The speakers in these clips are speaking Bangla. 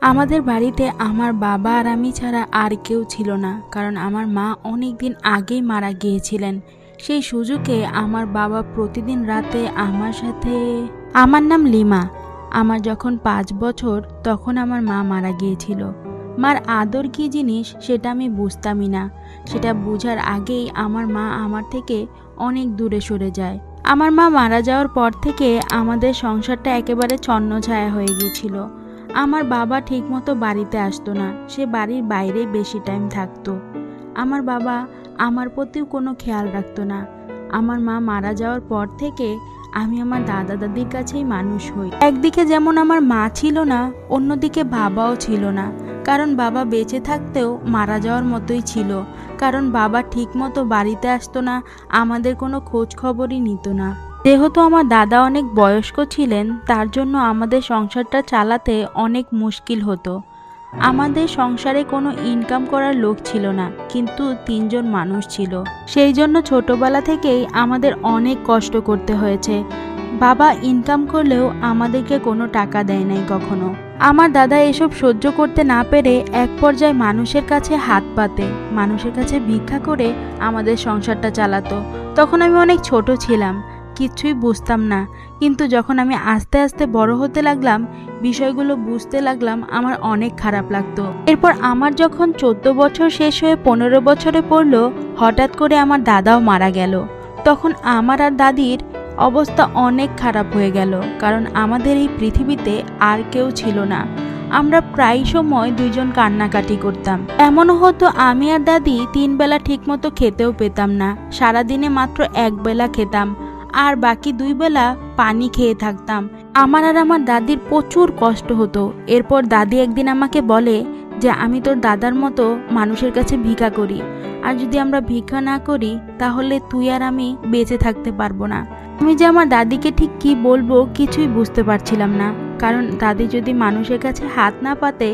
আমাদের বাড়িতে আমার বাবা আর আমি ছাড়া আর কেউ ছিল না, কারণ আমার মা অনেক দিন আগেই মারা গিয়েছিলেন। সেই সুযোগে আমার বাবা প্রতিদিন রাতে আমার সাথে। আমার নাম লিমা। আমার যখন 5 বছর তখন আমার মা মারা গিয়েছিল। মার আদর কী জিনিস সেটা আমি বুঝতামই না। সেটা বোঝার আগেই আমার মা আমার থেকে অনেক দূরে সরে যায়। আমার মা মারা যাওয়ার পর থেকে আমাদের সংসারটা একেবারে ছন্নছায়া হয়ে গিয়েছিল। আমার বাবা ঠিকমতো বাড়িতে আসতো না, সে বাড়ির বাইরে বেশি টাইম থাকতো। আমার বাবা আমার প্রতিও কোনো খেয়াল রাখতো না। আমার মা মারা যাওয়ার পর থেকে আমি আমার দাদা দাদির কাছেই মানুষ হই। একদিকে যেমন আমার মা ছিল না, অন্যদিকে বাবাও ছিল না। কারণ বাবা বেঁচে থাকতেও মারা যাওয়ার মতোই ছিল। কারণ বাবা ঠিকমতো বাড়িতে আসতো না, আমাদের কোনো খোঁজ খবরই নিত না। যেহেতু আমার দাদা অনেক বয়স্ক ছিলেন, তার জন্য আমাদের সংসারটা চালাতে অনেক মুশকিল হতো। আমাদের সংসারে কোনো ইনকাম করার লোক ছিল না, কিন্তু 3 জন মানুষ ছিল। সেই জন্য ছোটবেলা থেকেই আমাদের অনেক কষ্ট করতে হয়েছে। বাবা ইনকাম করলেও আমাদেরকে কোনো টাকা দেয় নাই কখনো। আমার দাদা এসব সহ্য করতে না পেরে এক পর্যায়ে মানুষের কাছে হাত পাতে, মানুষের কাছে ভিক্ষা করে আমাদের সংসারটা চালাতো। তখন আমি অনেক ছোট ছিলাম, কিছুই বুঝতাম না। কিন্তু যখন আমি আস্তে আস্তে বড় হতে লাগলাম, বিষয়গুলো বুঝতে লাগলাম, আমার অনেক খারাপ লাগতো। এরপর আমার যখন 14 বছর শেষ হয়ে 15 বছরে পড়লো, হঠাৎ করে আমার দাদাও মারা গেল। তখন আমার আর দাদির অবস্থা অনেক খারাপ হয়ে গেল, কারণ আমাদের এই পৃথিবীতে আর কেউ ছিল না। আমরা প্রায় সময় 2 জন কান্নাকাটি করতাম। এমনও হতো আমি আর দাদি 3 বেলা ঠিকমতো খেতেও পেতাম না। সারাদিনে মাত্র 1 বেলা খেতাম, আর বাকি 2 বেলা পানি খেয়ে থাকতাম। আমার আর আমার দাদির প্রচুর কষ্ট হতো। এরপর দাদি একদিন আমাকে বলে যে আমি তোর দাদার মতো মানুষের কাছে ভিক্ষা করি, আর যদি আমরা ভিক্ষা না করি তাহলে তুই আর আমি বেঁচে থাকতে পারবো না। আমি যে আমার দাদিকে ঠিক কি বলবো কিছুই বুঝতে পারছিলাম না, কারণ দাদি যদি মানুষের কাছে হাত না পাতে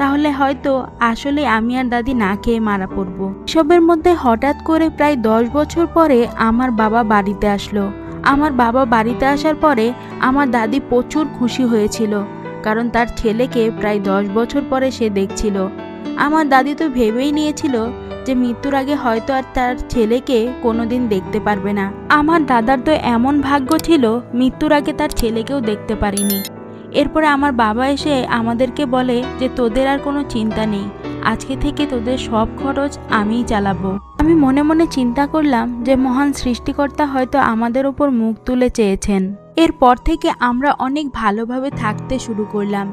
তাহলে হয়তো আসলে আমি আর দাদি না খেয়ে মারা পড়বো। এসবের মধ্যে হঠাৎ করে প্রায় 10 বছর পরে আমার বাবা বাড়িতে আসলো। আমার বাবা বাড়িতে আসার পরে আমার দাদি প্রচুর খুশি হয়েছিল, কারণ তার ছেলেকে প্রায় 10 বছর পরে সে দেখছিল। আমার দাদি তো ভেবেই নিয়েছিল যে মৃত্যুর আগে হয়তো আর তার ছেলেকে কোনোদিন দেখতে পারবে না। আমার দাদার তো এমন ভাগ্য ছিল, মৃত্যুর আগে তার ছেলেকেও দেখতে পারিনি। এরপরে আমার বাবা এসে আমাদেরকে বলে যে তোদের আর কোনো চিন্তা নেই, আজকে থেকে তোদের সব খরচ আমিই চালাবো। আমি মনে মনে চিন্তা করলাম যে মহান সৃষ্টিকর্তা হয়তো আমাদের ওপর মুখ তুলে চেয়েছেন। এরপর থেকে আমরা অনেক ভালোভাবে থাকতে শুরু করলাম।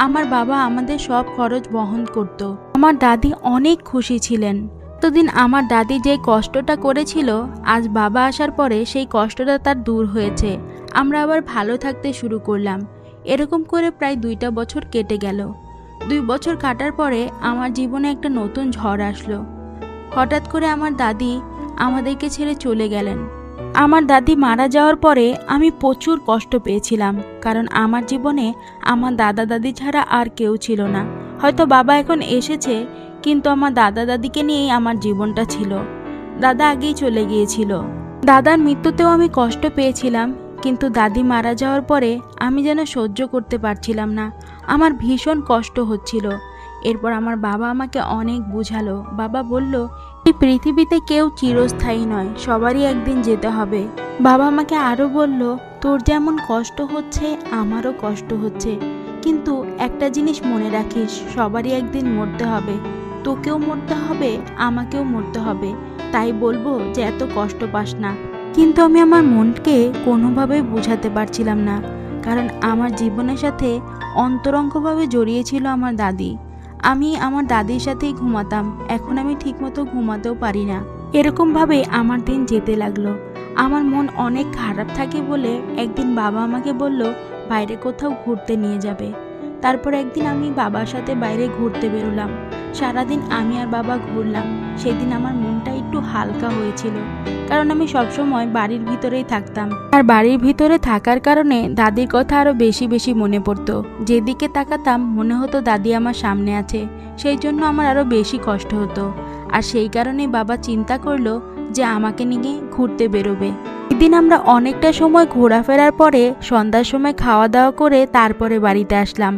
আমার বাবা আমাদের সব খরচ বহন করত। আমার দাদি অনেক খুশি ছিলেন। এতদিন আমার দাদি যে কষ্টটা করেছিল, আজ বাবা আসার পরে সেই কষ্টটা তার দূর হয়েছে। আমরা আবার ভালো থাকতে শুরু করলাম। এরকম করে প্রায় 2টা বছর কেটে গেল। 2 বছর কাটার পরে আমার জীবনে একটা নতুন ঝড় আসলো। হঠাৎ করে আমার দাদি আমাদেরকে ছেড়ে চলে গেলেন। আমার দাদি মারা যাওয়ার পরে আমি প্রচুর কষ্ট পেয়েছিলাম, কারণ আমার জীবনে আমার দাদা দাদি ছাড়া আর কেউ ছিল না। হয়তো বাবা এখন এসেছে, কিন্তু আমার দাদা দাদিকে নিয়েই আমার জীবনটা ছিল। দাদা আগেই চলে গিয়েছিল। দাদার মৃত্যুতেও আমি কষ্ট পেয়েছিলাম, কিন্তু দাদি মারা যাওয়ার পরে আমি যেন সহ্য করতে পারছিলাম না। আমার ভীষণ কষ্ট হচ্ছিল। এরপর আমার বাবা আমাকে অনেক বুঝালো। বাবা বলল, এই পৃথিবীতে কেউ চিরস্থায়ী নয়, সবারই একদিন যেতে হবে। বাবা আমাকে আরও বলল, তোর যেমন কষ্ট হচ্ছে আমারও কষ্ট হচ্ছে, কিন্তু একটা জিনিস মনে রাখিস, সবারই একদিন মরতে হবে। তোকেও মরতে হবে, আমাকেও মরতে হবে। তাই বলবো যে এত কষ্ট পাস না। কিন্তু আমি আমার মনকে কোনোভাবেই বোঝাতে পারছিলাম না, কারণ আমার জীবনের সাথে অন্তরঙ্গভাবে জড়িয়ে ছিল আমার দাদি। আমি আমার দাদির সাথেই ঘুমাতাম, এখন আমি ঠিকমতো ঘুমাতেও পারি না। এরকমভাবে আমার দিন যেতে লাগলো। আমার মন অনেক খারাপ থাকে বলে একদিন বাবা আমাকে বলল বাইরে কোথাও ঘুরতে নিয়ে যাবে। তারপর একদিন আমি বাবার সাথে বাইরে ঘুরতে বেরোলাম। সারাদিন আমি আর বাবা ঘুরলাম। সেদিন আমার মনটা একটু হালকা হয়েছিল, কারণ আমি সবসময় বাড়ির ভিতরেই থাকতাম। আর বাড়ির ভিতরে থাকার কারণে দাদির কথা আরও বেশি বেশি মনে পড়তো। যেদিকে তাকাতাম মনে হতো দাদি আমার সামনে আছে, সেই জন্য আমার আরও বেশি কষ্ট হতো। আর সেই কারণেই বাবা চিন্তা করলো যে আমাকে নিয়ে ঘুরতে বেরোবে। একদিন আমরা অনেকটা সময় ঘোরাফেরার পরে সন্ধ্যার সময় খাওয়া দাওয়া করে তারপরে বাড়িতে আসলাম।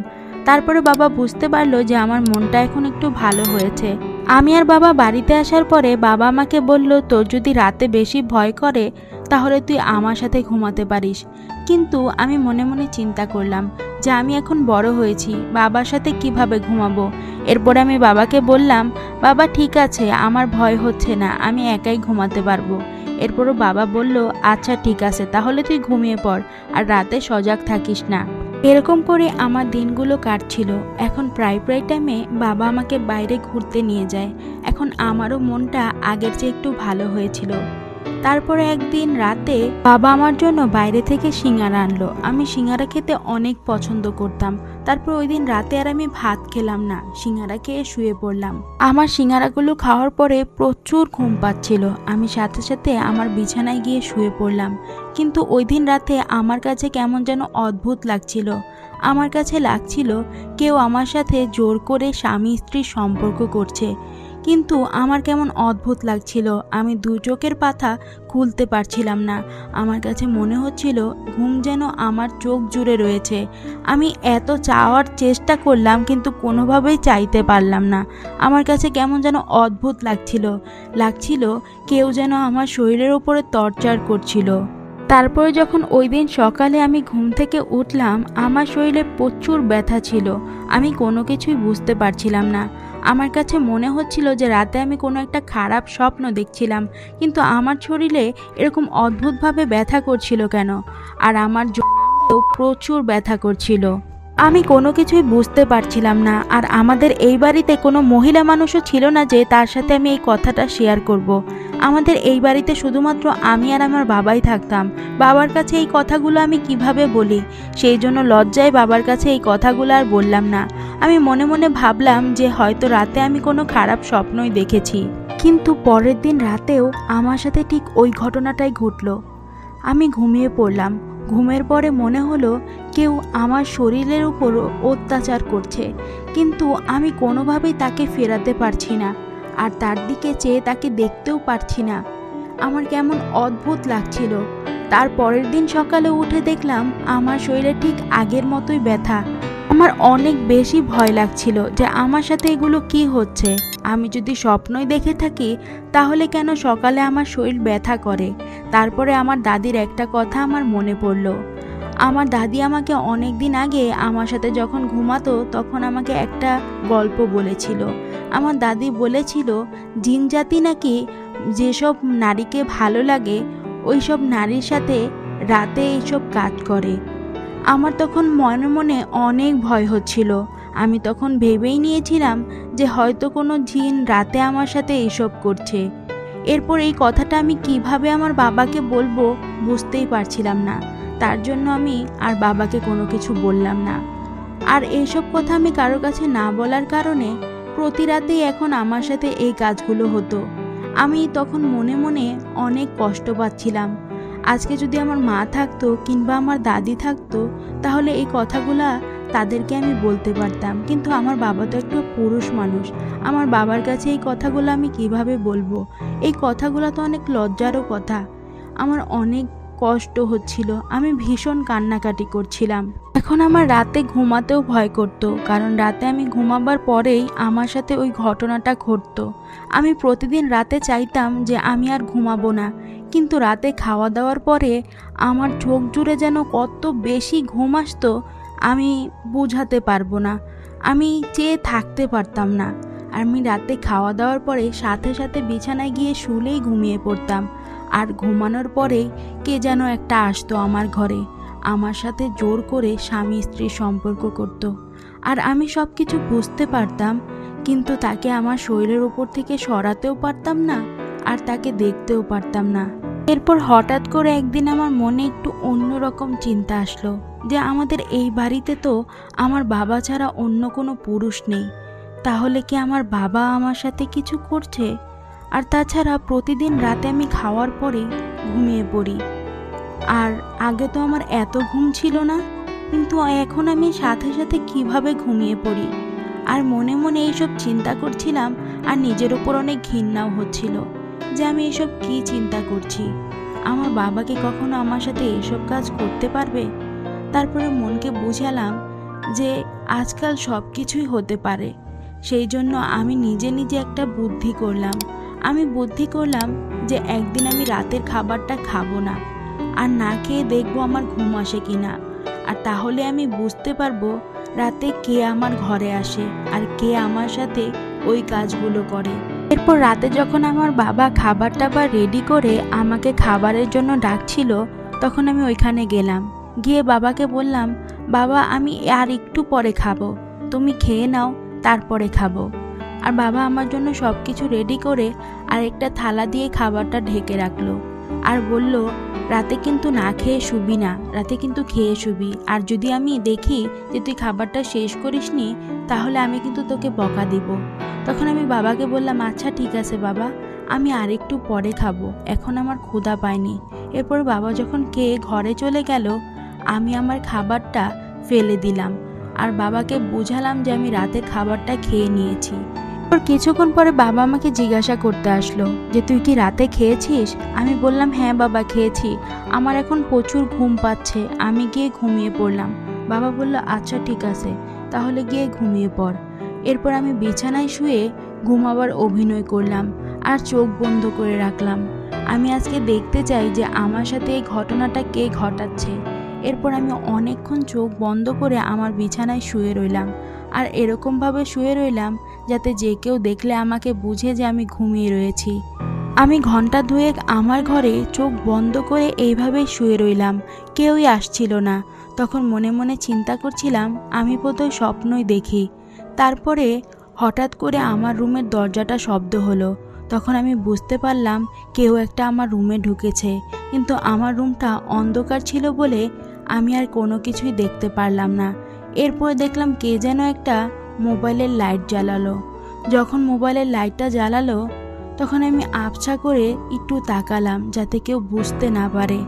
তারপরে বাবা বুঝতে পারলো যে আমার মনটা এখন একটু ভালো হয়েছে। আমি আর বাবা বাড়িতে আসার পরে বাবা আমাকে বলল, তোর যদি রাতে বেশি ভয় করে তাহলে তুই আমার সাথে ঘুমাতে পারিস। কিন্তু আমি মনে মনে চিন্তা করলাম যে আমি এখন বড় হয়েছি, বাবার সাথে কিভাবে ঘুমাবো। এরপরে আমি বাবাকে বললাম, বাবা ঠিক আছে, আমার ভয় হচ্ছে না, আমি একাই ঘুমাতে পারবো। এরপরও বাবা বলল, আচ্ছা ঠিক আছে, তাহলে তুই ঘুমিয়ে পড় আর রাতে সজাগ থাকিস না। এরকম করে আমার দিনগুলো কাটছিল। এখন প্রায় টাইমে বাবা আমাকে বাইরে ঘুরতে নিয়ে যায়। এখন আমারও মনটা আগের চেয়ে একটু ভালো হয়েছিল। তারপরে একদিন রাতে বাবা আমার জন্য বাইরে থেকে সিঙ্গারা আনলো। আমি সিঙ্গারা খেতে অনেক পছন্দ করতাম। তারপর ওই দিন রাতে আর আমি ভাত খেলাম না, সিঙ্গারা খেয়ে শুয়ে পড়লাম। আমার সিঙ্গারাগুলো খাওয়ার পরে প্রচুর ঘুম পাচ্ছিল। আমি সাথে সাথে আমার বিছানায় গিয়ে শুয়ে পড়লাম। কিন্তু ওই দিন রাতে আমার কাছে কেমন যেন অদ্ভুত লাগছিল। আমার কাছে লাগছিল কেউ আমার সাথে জোর করে স্বামী স্ত্রীর সম্পর্ক করছে। কিন্তু আমার কেমন অদ্ভুত লাগছিল, আমি দু চোখের পাতা খুলতে পারছিলাম না। আমার কাছে মনে হচ্ছিল ঘুম যেন আমার চোখ জুড়ে রয়েছে। আমি এত চাওয়ার চেষ্টা করলাম কিন্তু কোনোভাবেই চাইতে পারলাম না। আমার কাছে কেমন যেন অদ্ভুত লাগছিল কেউ যেন আমার শরীরের উপরে টর্চার করছিল। তারপরে যখন ওই দিন সকালে আমি ঘুম থেকে উঠলাম, আমার শরীরে প্রচুর ব্যথা ছিল। আমি কোনো কিছুই বুঝতে পারছিলাম না। আমার কাছে মনে হচ্ছিল যে রাতে আমি কোনো একটা খারাপ স্বপ্ন দেখছিলাম, কিন্তু আমার শরীরে এরকম অদ্ভুতভাবে ব্যথা করছিল কেন, আর আমার জোড়াতেও প্রচুর ব্যথা করছিল। আমি কোনো কিছুই বুঝতে পারছিলাম না। আর আমাদের এই বাড়িতে কোনো মহিলা মানুষও ছিল না যে তার সাথে আমি এই কথাটা শেয়ার করব। আমাদের এই বাড়িতে শুধুমাত্র আমি আর আমার বাবাই থাকতাম। বাবার কাছে এই কথাগুলো আমি কিভাবে বলি, সেই জন্য লজ্জায় বাবার কাছে এই কথাগুলো আর বললাম না। আমি মনে মনে ভাবলাম যে হয়তো রাতে আমি কোনো খারাপ স্বপ্নই দেখেছি। কিন্তু পরের দিন রাতেও আমার সাথে ঠিক ওই ঘটনাটাই ঘটলো। আমি ঘুমিয়ে পড়লাম। ঘুমের পরে মনে হলো কেউ আমার শরীরের উপর অত্যাচার করছে, কিন্তু আমি কোনোভাবেই তাকে ফেরাতে পারছি না, আর তার দিকে চেয়ে তাকে দেখতেও পারছি না। আমার কেমন অদ্ভুত লাগছিল। তার পরের দিন সকালে উঠে দেখলাম আমার শরীরে ঠিক আগের মতোই ব্যথা। আমার অনেক বেশি ভয় লাগছিল যে আমার সাথে এগুলো কি হচ্ছে। আমি যদি স্বপ্নই দেখে থাকি তাহলে কেন সকালে আমার শরীর ব্যথা করে। তারপরে আমার দাদির একটা কথা আমার মনে পড়ল। আমার দাদি আমাকে অনেক দিন আগে আমার সাথে যখন ঘুমাতো তখন আমাকে একটা গল্প বলেছিল। আমার দাদি বলেছিল জিন জাতি নাকি যেসব নারীকে ভালো লাগে ওই সব নারীর সাথে রাতে এইসব কাজ করে। আমার তখন মনে মনে অনেক ভয় হচ্ছিল। আমি তখন ভেবেই নিয়েছিলাম যে হয়তো কোনো জিন রাতে আমার সাথে এইসব করছে। এরপর এই কথাটা আমি কিভাবে আমার বাবাকে বলবো বুঝতেই পারছিলাম না। তার জন্য আমি আর বাবাকে কোনো কিছু বললাম না। আর এইসব কথা আমি কারো কাছে না বলার কারণে প্রতি রাতেই এখন আমার সাথে এই কাজগুলো হতো। আমি তখন মনে মনে অনেক কষ্ট পাচ্ছিলাম। আজকে যদি আমার মা থাকতো কিংবা আমার দাদি থাকতো তাহলে এই কথাগুলা তাদেরকে আমি বলতে পারতাম, কিন্তু আমার বাবা তো একটা পুরুষ মানুষ। আমার বাবার কাছে এই কথাগুলো আমি কিভাবে বলবো? এই কথাগুলো তো অনেক লজ্জারও কথা। আমার অনেক কষ্ট হচ্ছিল, আমি ভীষণ কান্নাকাটি করছিলাম। এখন আমার রাতে ঘুমাতেও ভয় করতো, কারণ রাতে আমি ঘুমাবার পরেই আমার সাথে ওই ঘটনাটা ঘটতো। আমি প্রতিদিন রাতে চাইতাম যে আমি আর ঘুমাবো না, কিন্তু রাতে খাওয়া দাওয়ার পরে আমার চোখ জুড়ে যেন কত বেশি ঘুম আসতো আমি বোঝাতে পারবো না। আমি চেয়ে থাকতে পারতাম না। আমি রাতে খাওয়া দাওয়ার পরে সাথে সাথে বিছানায় গিয়ে শুলেই ঘুমিয়ে পড়তাম। আর ঘুমানোর পরেই কে যেন একটা আসতো আমার ঘরে, আমার সাথে জোর করে স্বামী স্ত্রীর সম্পর্ক করত। আর আমি সব কিছু বুঝতে পারতাম, কিন্তু তাকে আমার শরীরের উপর থেকে সরাতেও পারতাম না, আর তাকে দেখতেও পারতাম না। এরপর হঠাৎ করে একদিন আমার মনে একটু অন্যরকম চিন্তা আসলো যে আমাদের এই বাড়িতে তো আমার বাবা ছাড়া অন্য কোনো পুরুষ নেই, তাহলে কি আমার বাবা আমার সাথে কিছু করছে? আর তাছাড়া প্রতিদিন রাতে আমি খাওয়ার পরে ঘুমিয়ে পড়ি, আর আগে তো আমার এত ঘুম ছিল না, কিন্তু এখন আমি সাথে সাথে কিভাবে ঘুমিয়ে পড়ি। আর মনে মনে এইসব চিন্তা করছিলাম, আর নিজের উপর অনেক ঘৃণাও হচ্ছিল যে আমি এসব কি চিন্তা করছি। আমার বাবা কি কখনো আমার সাথে এসব কাজ করতে পারবে? তারপরে মনকে বুঝালাম যে আজকাল সব কিছুই হতে পারে। সেই জন্য আমি নিজে নিজে একটা বুদ্ধি করলাম। আমি বুদ্ধি করলাম যে একদিন আমি রাতের খাবারটা খাবো না, আর না খেয়ে দেখবো আমার ঘুম আসে কিনা। আর তাহলে আমি বুঝতে পারবো রাতে কে আমার ঘরে আসে আর কে আমার সাথে ওই কাজগুলো করে। এরপর রাতে যখন আমার বাবা খাবার টাবার রেডি করে আমাকে খাবারের জন্য ডাকছিল, তখন আমি ওইখানে গেলাম। গিয়ে বাবাকে বললাম, বাবা আমি আর একটু পরে খাবো, তুমি খেয়ে নাও তারপরে খাবো। আর বাবা আমার জন্য সব কিছু রেডি করে আরেকটা থালা দিয়ে খাবারটা ঢেকে রাখলো আর বলল, রাতে কিন্তু না খেয়ে শুবি না, রাতে কিন্তু খেয়ে শুবি। আর যদি আমি দেখি যে তুই খাবারটা শেষ করিসনি, তাহলে আমি কিন্তু তোকে বকা দিব। তখন আমি বাবাকে বললাম, আচ্ছা ঠিক আছে বাবা, আমি আরেকটু পরে খাবো, এখন আমার ক্ষুধা পায়নি। এরপর বাবা যখন খেয়ে ঘরে চলে গেল, আমি আমার খাবারটা ফেলে দিলাম আর বাবাকে বোঝালাম যে আমি রাতের খাবারটা খেয়ে নিয়েছি। এরপর কিছুক্ষণ পরে বাবা আমাকে জিজ্ঞাসা করতে আসলো যে তুই কি রাতে খেয়েছিস? আমি বললাম, হ্যাঁ বাবা খেয়েছি, আমার এখন প্রচুর ঘুম পাচ্ছে, আমি গিয়ে ঘুমিয়ে পড়লাম। বাবা বলল, আচ্ছা ঠিক আছে, তাহলে গিয়ে ঘুমিয়ে পড়। এরপর আমি বিছানায় শুয়ে ঘুমাবার অভিনয় করলাম আর চোখ বন্ধ করে রাখলাম। আমি আজকে দেখতে চাই যে আমার সাথে এই ঘটনাটা কে ঘটাচ্ছে। এরপর আমি অনেকক্ষণ চোখ বন্ধ করে আমার বিছানায় শুয়ে রইলাম, আর এরকমভাবে শুয়ে রইলাম যাতে যে কেউ দেখলে আমাকে বুঝে যে আমি ঘুমিয়ে রয়েছি। আমি ঘন্টা দুয়েক আমার ঘরে চোখ বন্ধ করে এইভাবে শুয়ে রইলাম, কেউই আসছিল না। তখন মনে মনে চিন্তা করছিলাম আমি বোধহয় স্বপ্নই দেখি। তারপরে হঠাৎ করে আমার রুমের দরজাটা শব্দ হলো। তখন আমি বুঝতে পারলাম কেউ একটা আমার রুমে ঢুকেছে, কিন্তু আমার রুমটা অন্ধকার ছিল বলে আমি আর কোনো কিছুই দেখতে পারলাম না। এরপর দেখলাম কে যেন একটা মোবাইলের লাইট জ্বালালো। যখন মোবাইলের লাইটটা জ্বালালো, তখন আমি আবছা করে একটু তাকালাম যাতে কেউ বুঝতে না পারে।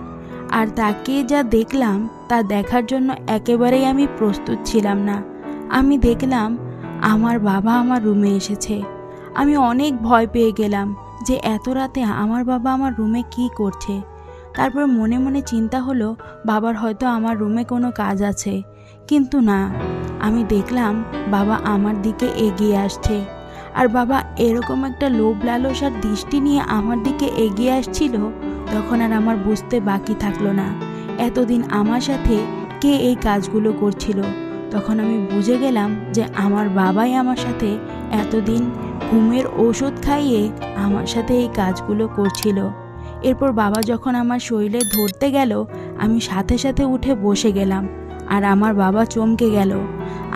আর তাকিয়ে যা দেখলাম তা দেখার জন্য একেবারেই আমি প্রস্তুত ছিলাম না। আমি দেখলাম আমার বাবা আমার রুমে এসেছে। আমি অনেক ভয় পেয়ে গেলাম যে এত রাতে আমার বাবা আমার রুমে কি করছে। তারপর মনে মনে চিন্তা হলো বাবার হয়তো আমার রুমে কোনো কাজ আছে, কিন্তু না, আমি দেখলাম বাবা আমার দিকে এগিয়ে আসছে। আর বাবা এরকম একটা লোভ লালসার দৃষ্টি নিয়ে আমার দিকে এগিয়ে আসছিল। তখন আর আমার বুঝতে বাকি থাকলো না এতদিন আমার সাথে কে এই কাজগুলো করছিল। তখন আমি বুঝে গেলাম যে আমার বাবাই আমার সাথে এতদিন ঘুমের ওষুধ খাইয়ে আমার সাথে এই কাজগুলো করছিল। এরপর বাবা যখন আমার শরীরে ধরতে গেল, আমি সাথে সাথে উঠে বসে গেলাম আর আমার বাবা চমকে গেল।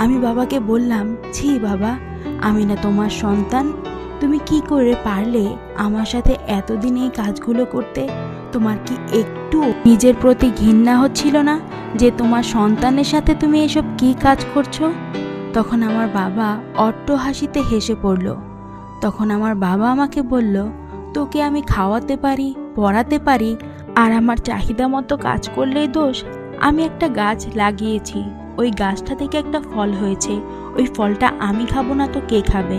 আমি বাবাকে বললাম, ছি বাবা, আমি না তোমার সন্তান? তুমি কি করে পারলে আমার সাথে এতদিন এই কাজগুলো করতে? তোমার কি একটু নিজের প্রতি ঘৃণা হচ্ছিল না যে তোমার সন্তানের সাথে তুমি এসব কি কাজ করছো? তখন আমার বাবা অট্ট হাসিতে হেসে পড়ল। তখন আমার বাবা আমাকে বলল, তোকে আমি খাওয়াতে পারি, পড়াতে পারি, আর আমার চাহিদা মতো কাজ করলেই দোষ? আমি একটা গাছ লাগিয়েছি, ওই গাছটা থেকে একটা ফল হয়েছে, ওই ফলটা আমি খাবো না তো কে খাবে?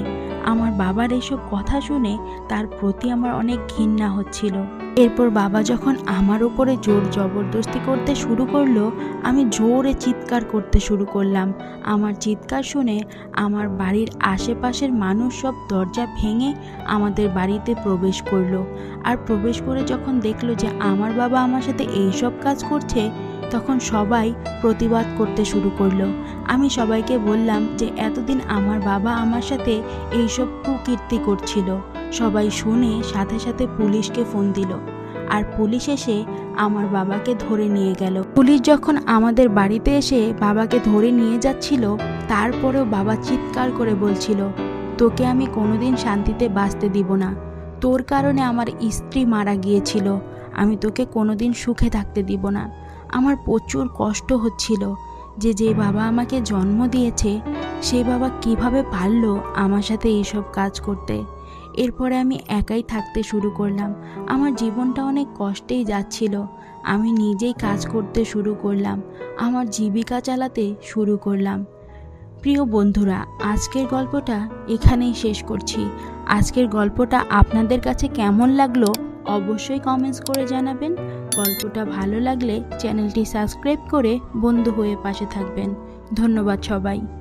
আমার বাবার এসব কথা শুনে তার প্রতি আমার অনেক ঘৃণা হচ্ছিল। এরপর বাবা যখন আমার উপরে জোর জবরদস্তি করতে শুরু করলো, আমি জোরে চিৎকার করতে শুরু করলাম। আমার চিৎকার শুনে আমার বাড়ির আশেপাশের মানুষ সব দরজা ভেঙে আমাদের বাড়িতে প্রবেশ করলো। আর প্রবেশ করে যখন দেখলো যে আমার বাবা আমার সাথে এইসব কাজ করছে, তখন সবাই প্রতিবাদ করতে শুরু করলো। আমি সবাইকে বললাম যে এতদিন আমার বাবা আমার সাথে এইসব কুকীর্তি করছিল। সবাই শুনে সাথে সাথে পুলিশকে ফোন দিল, আর পুলিশ এসে আমার বাবাকে ধরে নিয়ে গেল। পুলিশ যখন আমাদের বাড়িতে এসে বাবাকে ধরে নিয়ে যাচ্ছিল, তারপরেও বাবা চিৎকার করে বলছিল, তোকে আমি কোনোদিন শান্তিতে বাঁচতে দিব না, তোর কারণে আমার স্ত্রী মারা গিয়েছিল, আমি তোকে কোনোদিন সুখে থাকতে দিব না। আমার প্রচুর কষ্ট হচ্ছিল যে বাবা আমাকে জন্ম দিয়েছে, সে বাবা কিভাবে পারলো আমার সাথে এইসব কাজ করতে। এরপরে আমি একাই থাকতে শুরু করলাম। আমার জীবনটা অনেক কষ্টেই যাচ্ছিল। আমি নিজেই কাজ করতে শুরু করলাম, আমার জীবিকা চালাতে শুরু করলাম। প্রিয় বন্ধুরা, আজকের গল্পটা এখানেই শেষ করছি। আজকের গল্পটা আপনাদের কাছে কেমন লাগলো অবশ্যই কমেন্টস করে জানাবেন। গল্পটা ভালো লাগলে চ্যানেলটি সাবস্ক্রাইব করে বন্ধু হয়ে পাশে থাকবেন। ধন্যবাদ সবাই।